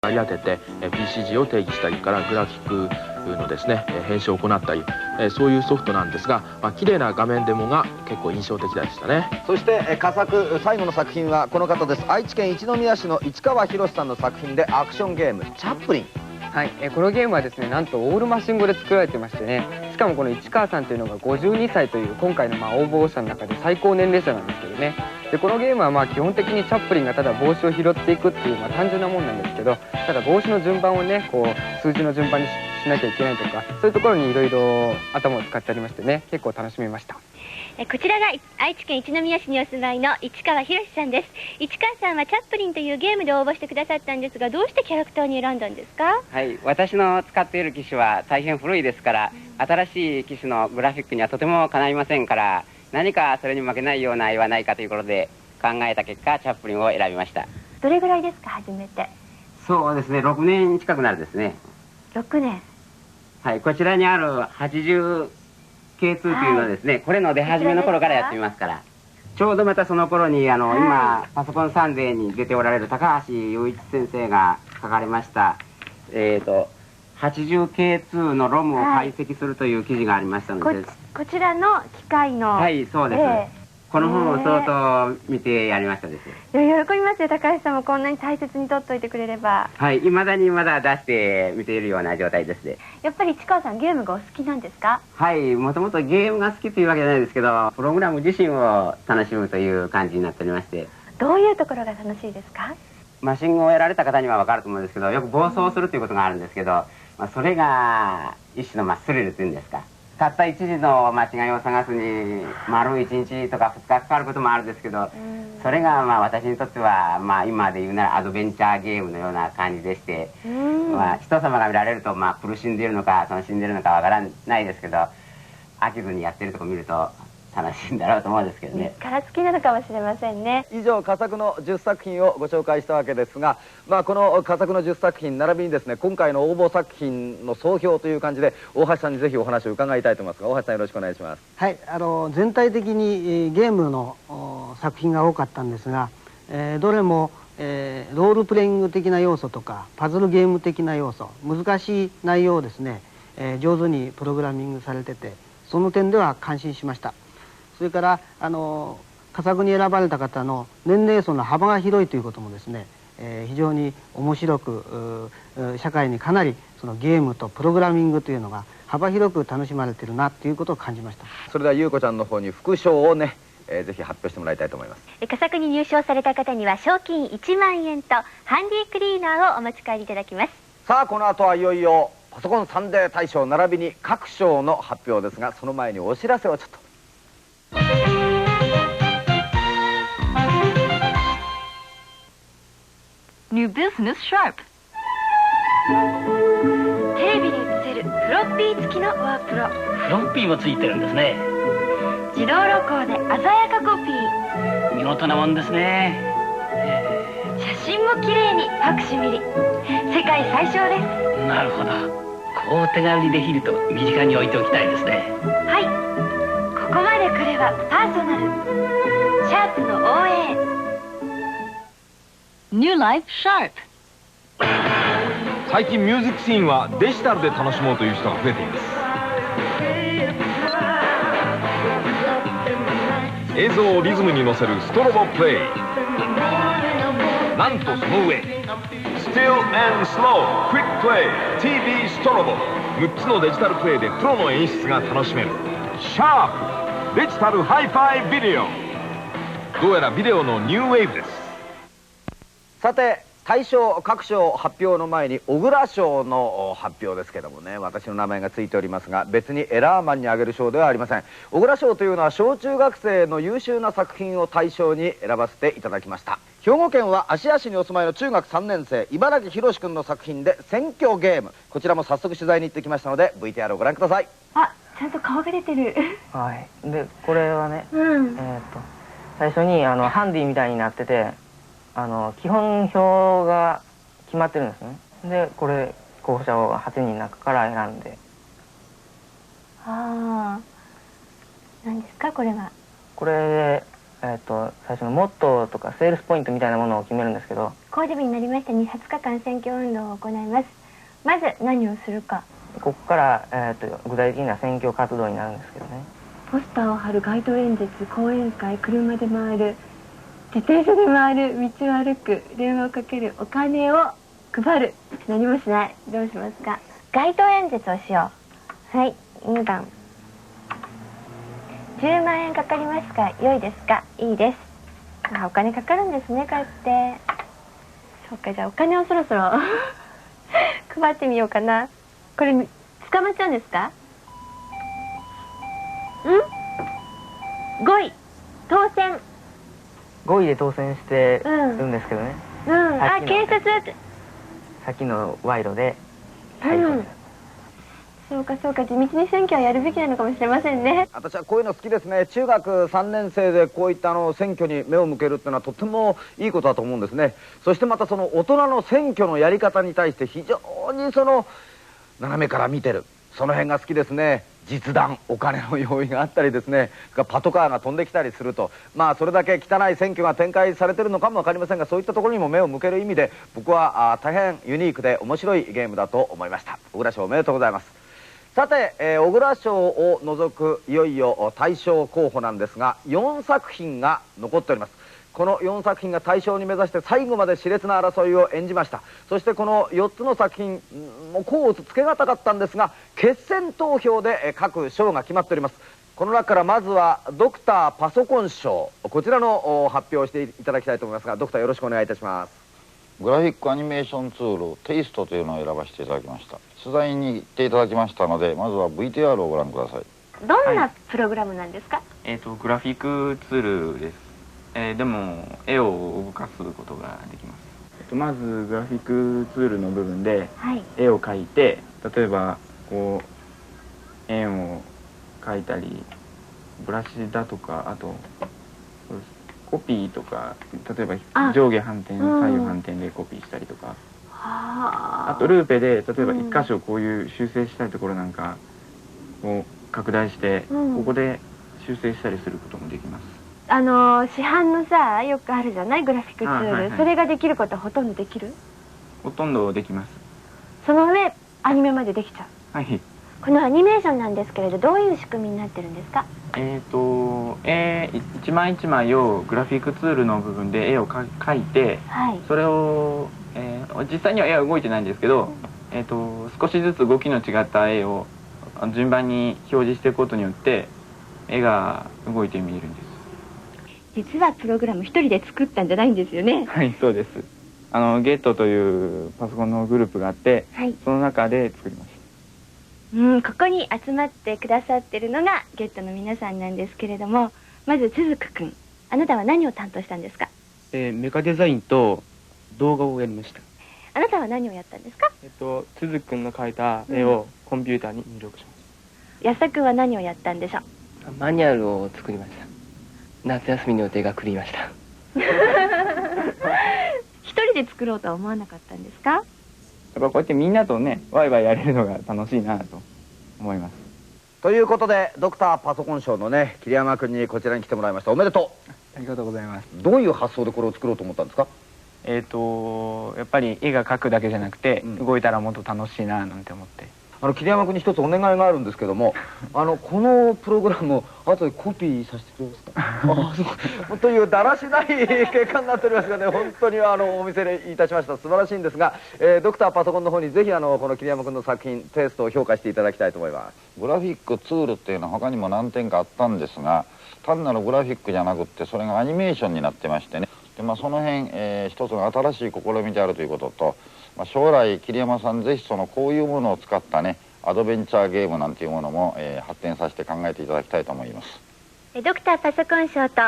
割り当てて PCG を定義したりからグラフィックのですね編集を行ったりそういうソフトなんですが、綺麗な画面デモが結構印象的でしたね。そして佳作最後の作品はこの方です。愛知県一宮市の市川博さんの作品でアクションゲームチャップリン。はい、このゲームはですね、なんとオールマシン語で作られてましてね、しかもこの市川さんというのが52歳という今回の応募者の中で最高年齢者なんですけどね。でこのゲームは基本的にチャップリンがただ帽子を拾っていくっていう単純なもんなんですけど、ただ帽子の順番をねこう数字の順番にしなきゃいけないとか、そういうところにいろいろ頭を使ってありましてね、結構楽しめました。こちらが愛知県一宮市にお住まいの市川博さんです。市川さんはチャップリンというゲームで応募してくださったんですが、どうしてキャラクターに選んだんですか？はい、私の使っている機種は大変古いですから、新しい機種のグラフィックにはとてもかないませんから、何かそれに負けないような絵はないかということで考えた結果、チャップリンを選びました。どれぐらいですか、初めて？そうですね、6年近くなるですね。6年。はい、こちらにある 80K2 というのはですね、これの出始めの頃からやってみますから、ちょうどまたその頃に今パソコンサンデーに出ておられる高橋雄一先生が書かれました80K2 のロムを解析するという記事がありましたので、こちらの機械の。はい、そうです。この本を相当見てやりましたです。喜びますよ、高橋さんもこんなに大切に取っといてくれれば。はい、未だにまだ出して見ているような状態ですね。やっぱり市川さんゲームがお好きなんですか？はい、もともとゲームが好きというわけじゃないですけど、プログラム自身を楽しむという感じになっておりまして。どういうところが楽しいですか？マシンをやられた方には分かると思うんですけど、よく暴走するということがあるんですけど、それが一種のスリルというんですか、たった一時の間違いを探すに丸1日とか2日かかることもあるんですけど、それが私にとっては今で言うならアドベンチャーゲームのような感じでして、人様が見られると苦しんでいるのか楽しんでいるのかわからないですけど、飽きずにやってるとこ見ると楽しいんだろうと思うんですけどね。から好きなのかもしれませんね。以上佳作の10作品をご紹介したわけですが、この佳作の10作品並びにですね、今回の応募作品の総評という感じで大橋さんにぜひお話を伺いたいと思いますが、大橋さんよろしくお願いします。はい、全体的にゲームの作品が多かったんですが、どれも、ロールプレイング的な要素とかパズルゲーム的な要素、難しい内容をですね、上手にプログラミングされてて、その点では感心しました。それから佳作に選ばれた方の年齢層の幅が広いということもですね、非常に面白く社会にかなりそのゲームとプログラミングというのが幅広く楽しまれているなということを感じました。それでは優子ちゃんの方に副賞をね、ぜひ発表してもらいたいと思います。佳作に入賞された方には賞金1万円とハンディクリーナーをお持ち帰りいただきます。さあこの後はいよいよパソコンサンデー大賞並びに各賞の発表ですが、その前にお知らせをちょっと。New Business Sharp。テレビに映せるフロッピー付きのワープロ。フロッピーも付いてるんですね。自動録音で鮮やかコピー。見事なもんですね。写真も綺麗にファクシミリ。世界最小です。なるほど。こう手軽にできると身近に置いておきたいですね。はい、ここまで来ればパーソナル。シャープの OA。 New Life Sharp。 最近ミュージックシーンはデジタルで楽しもうという人が増えています。映像をリズムに乗せるストロボプレイ、なんとその上Still and Slow Quick Play TV ストロボ、6つのデジタルプレイでプロの演出が楽しめるシャープデジタルハイファイビデオ。どうやらビデオのニューウェーブです。さて大賞各賞発表の前に小倉賞の発表ですけどもね、私の名前がついておりますが、別にエラーマンにあげる賞ではありません。小倉賞というのは小中学生の優秀な作品を対象に選ばせていただきました。兵庫県は芦屋市にお住まいの中学3年生茨城博君の作品で選挙ゲーム、こちらも早速取材に行ってきましたので VTR をご覧ください。あ、ちゃんと顔が出てる。はい。でこれはね、最初にハンディみたいになってて、基本表が決まってるんですね。でこれ候補者を8人の中から選んで。ああ、何ですかこれは。これで最初のモットーとかセールスポイントみたいなものを決めるんですけど、公示日になりました20日間選挙運動を行います。まず何をするか。ここから、具体的な選挙活動になるんですけどね。ポスターを貼る、街頭演説、講演会、車で回る、自転車で回る、道を歩く、電話をかける、お金を配る。何もしない。どうしますか。街頭演説をしよう。はい、2番。10万円かかりますか。良いですか。いいです。お金かかるんですね、こうやって。そうか、じゃあお金をそろそろ配ってみようかな。これ捕まっちゃうんですか。5位当選。5位で当選してるんですけどね。あ、警察。さっきの賄賂で逮捕です。そうかそうか、地道に選挙はやるべきなのかもしれませんね。私はこういうの好きですね。中学3年生でこういった選挙に目を向けるっていうのはとてもいいことだと思うんですね。そしてまたその大人の選挙のやり方に対して非常に斜めから見てる、その辺が好きですね。実弾、お金の用意があったりですね、パトカーが飛んできたりすると、それだけ汚い選挙が展開されてるのかも分かりませんが、そういったところにも目を向ける意味で僕は大変ユニークで面白いゲームだと思いました。小倉賞おめでとうございます。さて、小倉賞を除くいよいよ大賞候補なんですが、4作品が残っております。この4作品が大賞に目指して最後まで熾烈な争いを演じました。そしてこの4つの作品も甲乙つけがたかったんですが、決選投票で各賞が決まっております。この中からまずはドクターパソコン賞、こちらの発表をしていただきたいと思いますが、ドクターよろしくお願いいたします。グラフィックアニメーションツールテイストというのを選ばせていただきました。取材に行っていただきましたので、まずは VTR をご覧ください。どんなプログラムなんですか。グラフィックツールです。でも絵を動かすことができます。まずグラフィックツールの部分で絵を描いて、例えばこう円を描いたり、ブラシだとか、あとコピーとか、例えば上下反転、左右反転でコピーしたりとか、あとルーペで例えば一箇所こういう修正したいところなんかを拡大して、ここで修正したりすることもできます。市販のさ、よくあるじゃない、グラフィックツール、それができることはほとんどできる。ほとんどできます。その上アニメまでできちゃう。はい。このアニメーションなんですけれど、どういう仕組みになってるんですか。一枚一枚をグラフィックツールの部分で絵を描いて、それを、実際には絵は動いてないんですけど、少しずつ動きの違った絵を順番に表示していくことによって絵が動いて見えるんです。実はプログラム一人で作ったんじゃないんですよね。はい、そうです。ゲットというパソコンのグループがあって、その中で作りました。ここに集まってくださってるのがゲットの皆さんなんですけれども、まずつずくくん、あなたは何を担当したんですか。メカデザインと動画をやりました。あなたは何をやったんですか。つずくんの描いた絵をコンピューターに入力しました。安田くんは何をやったんでしょう。マニュアルを作りました。夏休みの予定が狂いました。一人で作ろうとは思わなかったんですか。やっぱこうやってみんなとね、ワイワイやれるのが楽しいなと思います。ということでドクターパソコン賞のね、桐山君にこちらに来てもらいました。おめでとう。ありがとうございます。どういう発想でこれを作ろうと思ったんですか。やっぱり絵が描くだけじゃなくて、動いたらもっと楽しいななんて思って。桐山君に一つお願いがあるんですけども、このプログラムを後でコピーさせてくれますか。というだらしない結果になっておりますがね、本当にお見せいたしました。素晴らしいんですが、ドクターパソコンの方にぜひこの桐山君の作品テイストを評価していただきたいと思います。グラフィックツールっていうのは他にも何点かあったんですが、単なるグラフィックじゃなくってそれがアニメーションになってましてね、でその辺、一つの新しい試みであるということと、将来桐山さんぜひこういうものを使ったね、アドベンチャーゲームなんていうものも、発展させて考えていただきたいと思います。ドクターパソコン賞と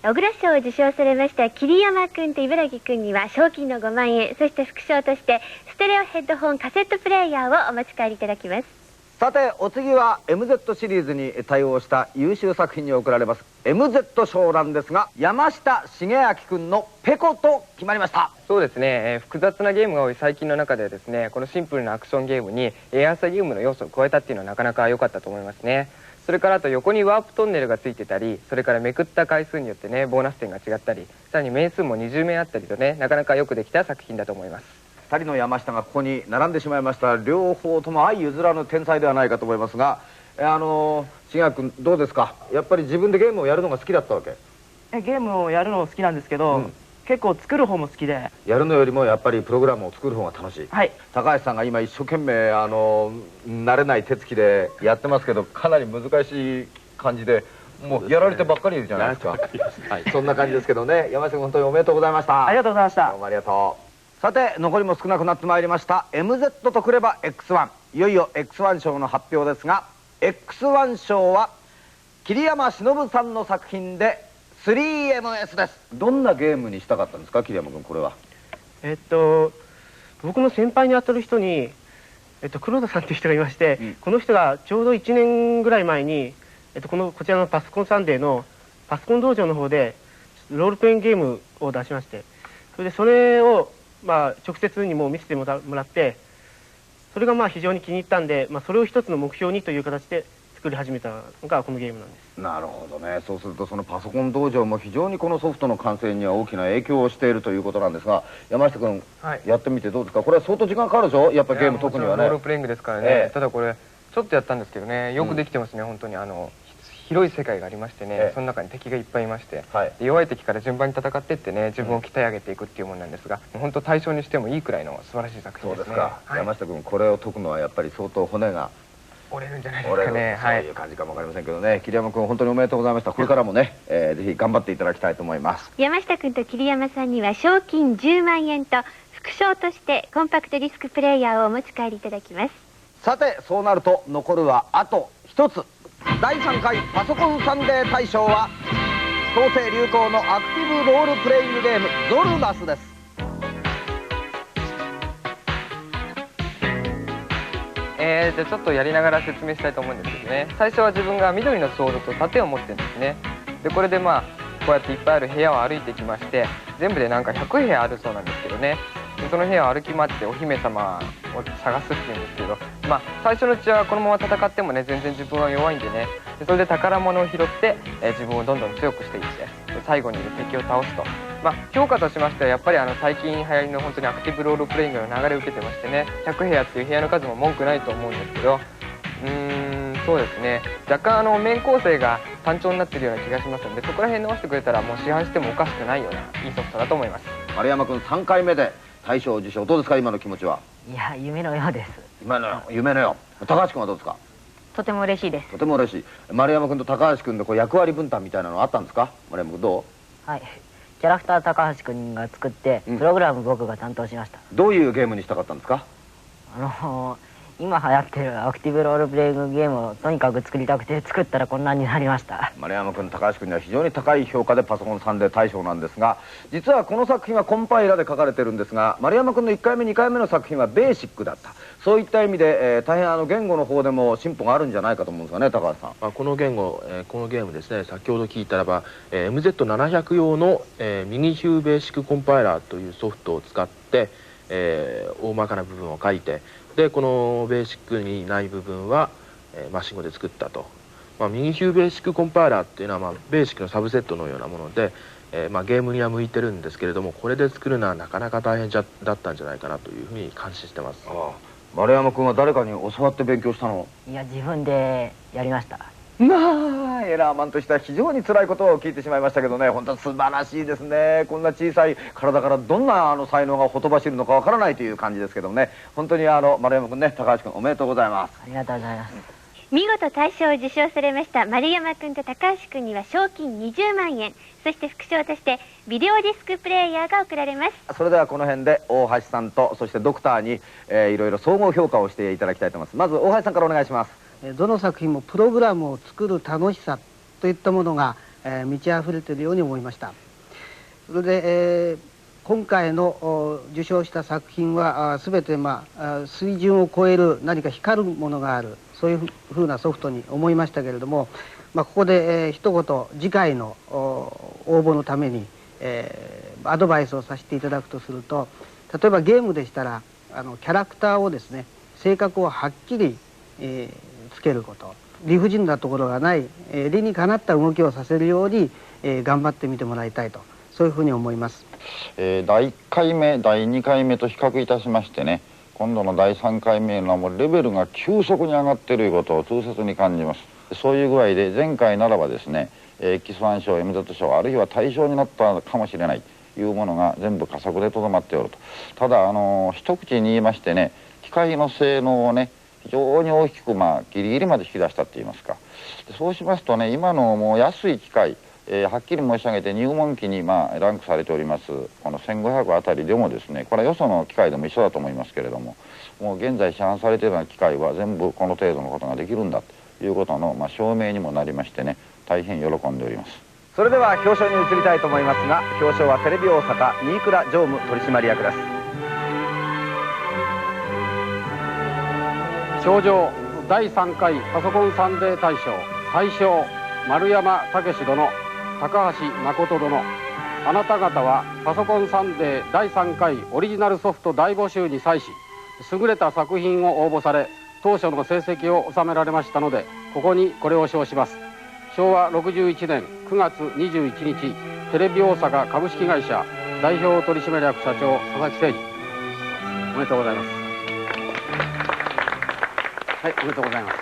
小倉賞を受賞されました桐山くんと茨城くんには賞金の5万円、そして副賞としてステレオヘッドホンカセットプレイヤーをお持ち帰りいただきます。さてお次は MZ シリーズに対応した優秀作品に贈られます MZ 賞なんですが、山下茂明くんのペコと決まりました。そうですね、複雑なゲームが多い最近の中でですね、このシンプルなアクションゲームにエアーサイリウムの要素を加えたっていうのはなかなか良かったと思いますね。それからあと横にワープトンネルがついてたり、それからめくった回数によってねボーナス点が違ったり、さらに面数も20面あったりとね、なかなかよくできた作品だと思います。2人の山下がここに並んでしまいました。両方とも相譲らぬ天才ではないかと思いますが、信也君どうですか？やっぱり自分でゲームをやるのが好きだったわけ？ゲームをやるの好きなんですけど、結構作る方も好きで。やるのよりもやっぱりプログラムを作る方が楽しい。はい。高橋さんが今一生懸命慣れない手つきでやってますけど、かなり難しい感じで、もうやられてばっかりいるじゃないですか。はい、そんな感じですけどね。山下君本当におめでとうございました。ありがとうございました。どうもありがとう。さて残りも少なくなってまいりました。 MZ とくれば X1、 いよいよ X1 賞の発表ですが、 X1 賞は桐山忍さんの作品で 3MS です。どんなゲームにしたかったんですか、桐山君これは？僕の先輩に当たる人に、黒田さんという人がいまして、この人がちょうど1年ぐらい前に、こちらのパソコンサンデーのパソコン道場の方でロールプレイングゲームを出しまして、それを直接にも見せてもらって、それが非常に気に入ったんで、それを一つの目標にという形で作り始めたのがこのゲームなんです。なるほどね。そうするとそのパソコン道場も非常にこのソフトの完成には大きな影響をしているということなんですが、山下君、やってみてどうですか？これは相当時間かかるでしょ、やっぱりゲーム特にはね。ロールプレイングですからね、ただこれちょっとやったんですけどね、よくできてますね。本当に広い世界がありましてね、その中に敵がいっぱいいまして、弱い敵から順番に戦っていってね、自分を鍛え上げていくっていうものなんですが、本当対象にしてもいいくらいの素晴らしい作品ですね。そうですか。山下君これを解くのはやっぱり相当骨が折れるんじゃないですかね。そういう感じかもわかりませんけどね。桐山君本当におめでとうございました。これからもね、ぜひ頑張っていただきたいと思います。山下君と桐山さんには賞金10万円と副賞としてコンパクトディスクプレイヤーをお持ち帰りいただきます。さてそうなると残るはあと一つ。第3回パソコンサンデー大賞は当世流行のアクティブロールプレイングゲームゾルガスです。ちょっとやりながら説明したいと思うんですけどね、最初は自分が緑のソードと盾を持ってるんですね。でこれでこうやっていっぱいある部屋を歩いてきまして、全部でなんか100部屋あるそうなんですけどね、でその部屋を歩き回ってお姫様を探すっていうんですけど、最初のうちはこのまま戦ってもね全然自分は弱いんでね、でそれで宝物を拾って、自分をどんどん強くしていって、で最後にいる敵を倒すと。評価としましてはやっぱり最近流行りの本当にアクティブロールプレイングの流れを受けてましてね、100部屋っていう部屋の数も文句ないと思うんですけど、そうですね、若干面構成が単調になってるような気がしますので、そこら辺伸ばしてくれたらもう市販してもおかしくないようないいソフトだと思います。丸山君3回目で大賞受賞、どうですか今の気持ちは？いや夢のようです。今の夢のよう。高橋君はどうですか？とても嬉しいです。とても嬉しい。丸山君と高橋君で役割分担みたいなのあったんですか？丸山君どう？はい、キャラクター高橋君が作って、プログラム僕が担当しました。どういうゲームにしたかったんですか？今流行ってるアクティブロールプレイングゲームをとにかく作りたくて作ったらこんなになりました。丸山君、高橋君には非常に高い評価でパソコンサンデー大賞なんですが、実はこの作品はコンパイラで書かれてるんですが、丸山君の1回目2回目の作品はベーシックだった。そういった意味で、大変言語の方でも進歩があるんじゃないかと思うんですがね、高橋さん。この言語、このゲームですね、先ほど聞いたらば、MZ700 用の、ミニヒューベーシックコンパイラーというソフトを使って、大まかな部分を書いて、でこのベーシックにない部分は、マシン語で作ったと。ミニヒューベーシックコンパイラーっていうのは、ベーシックのサブセットのようなもので、ゲームには向いてるんですけれども、これで作るのはなかなか大変だったんじゃないかなというふうに感心してます。丸山君は誰かに教わって勉強したの？いや自分でやりました。エラーマンとしては非常に辛いことを聞いてしまいましたけどね、本当に素晴らしいですね。こんな小さい体からどんな才能がほとばしるのかわからないという感じですけどもね、本当に丸山君ね、高橋君おめでとうございます。ありがとうございます。見事大賞を受賞されました丸山君と高橋君には賞金20万円、そして副賞としてビデオディスクプレイヤーが贈られます。それではこの辺で大橋さんとそしてドクターに、いろいろ総合評価をしていただきたいと思います。まず大橋さんからお願いします。どの作品もプログラムを作る楽しさといったものが、満ち溢れているように思いました。それで、今回の受賞した作品は全て、水準を超える何か光るものがある、そういうふうなソフトに思いましたけれども、ここで、一言次回の応募のために、アドバイスをさせていただくとすると、例えばゲームでしたらキャラクターをですね、性格をはっきりつけること、理不尽なところがない、理にかなった動きをさせるように、頑張ってみてもらいたいと、そういうふうに思います。第1回目第2回目と比較いたしましてね、今度の第3回目のもうレベルが急速に上がっていることを痛切に感じます。そういう具合で前回ならばですね、X1 賞 MZ 賞あるいは大賞になったかもしれないというものが全部加速でとどまっておると。ただ一口に言いましてね、機械の性能をね非常に大きくギリギリまで引き出したっていいますか、そうしますとね、今のもう安い機械、はっきり申し上げて入門機にランクされておりますこの1500あたりでもですね、これはよその機械でも一緒だと思いますけれども、もう現在市販されているような機械は全部この程度のことができるんだということの証明にもなりましてね、大変喜んでおります。それでは表彰に移りたいと思いますが、表彰はテレビ大阪新倉常務取締役です。賞状第3回パソコンサンデー大賞大賞丸山武殿、高橋誠殿、あなた方はパソコンサンデー第3回オリジナルソフト大募集に際し優れた作品を応募され当初の成績を収められましたので、ここにこれを称します。昭和61年9月21日テレビ大阪株式会社代表取締役社長佐々木誠二、おめでとうございます。はい、おめでとうございます。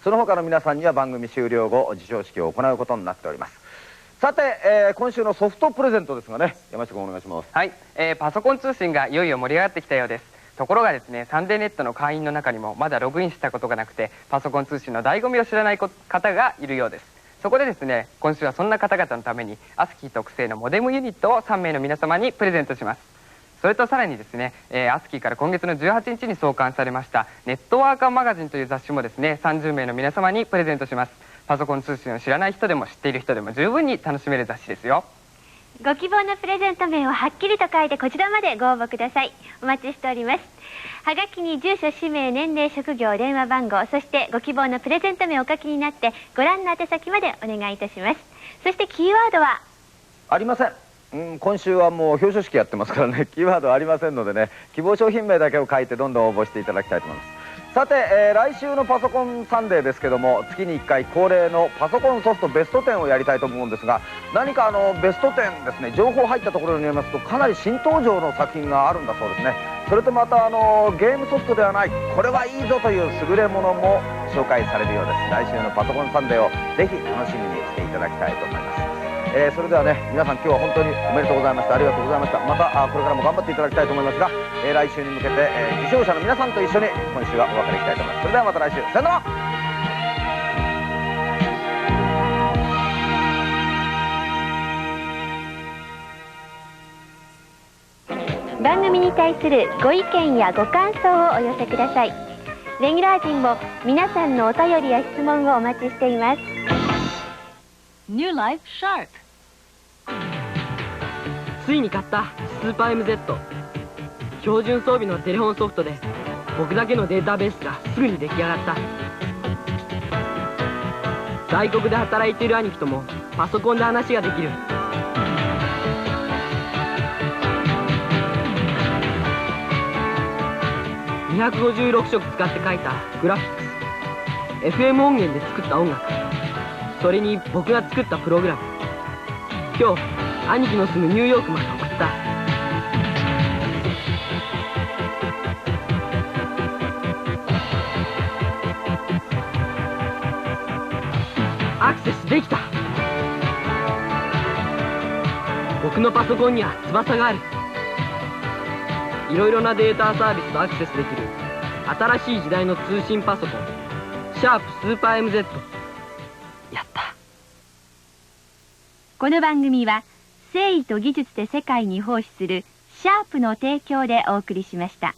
その他の皆さんには番組終了後授賞式を行うことになっております。さて、今週のソフトプレゼントですがね、山下君お願いします。はい、パソコン通信がいよいよ盛り上がってきたようです。ところがですね、サンデーネットの会員の中にもまだログインしたことがなくてパソコン通信の醍醐味を知らない方がいるようです。そこでですね、今週はそんな方々のためにアスキー特製のモデムユニットを3名の皆様にプレゼントします。それとさらにですね、アスキーから今月の18日に創刊されましたネットワーカーマガジンという雑誌もですね、30名の皆様にプレゼントします。パソコン通信を知らない人でも知っている人でも十分に楽しめる雑誌ですよ。ご希望のプレゼント名をはっきりと書いてこちらまでご応募ください。お待ちしております。はがきに住所、氏名、年齢、職業、電話番号、そしてご希望のプレゼント名をお書きになってご覧の宛先までお願いいたします。そしてキーワードはありません。今週はもう表彰式やってますからね、キーワードはありませんのでね、希望商品名だけを書いてどんどん応募していただきたいと思います。さて、来週のパソコンサンデーですけども、月に1回恒例のパソコンソフトベスト10をやりたいと思うんですが、何かベスト10ですね、情報入ったところによりますとかなり新登場の作品があるんだそうですね。それとまたゲームソフトではない、これはいいぞという優れものも紹介されるようです。来週のパソコンサンデーをぜひ楽しみにしていただきたいと思います。それではね、皆さん今日は本当におめでとうございました。ありがとうございました。またこれからも頑張っていただきたいと思いますが、来週に向けて、受賞者の皆さんと一緒に今週はお別れしたいと思います。それではまた来週、さよなら。番組に対するご意見やご感想をお寄せください。レギュラー陣も皆さんのお便りや質問をお待ちしています。New Life Sharp。ついに買ったスーパー MZ。標準装備のテレフォンソフトで僕だけのデータベースがすぐに出来上がった。外国で働いている兄貴ともパソコンで話ができる。256色使って書いたグラフィックス、 FM 音源で作った音楽、それに僕が作ったプログラム。今日兄貴の住むニューヨークまで送った。アクセスできた。僕のパソコンには翼がある。いろいろなデータサービスとアクセスできる新しい時代の通信パソコン、シャープスーパー MZ。 やった。この番組は誠意と技術で世界に奉仕するシャープの提供でお送りしました。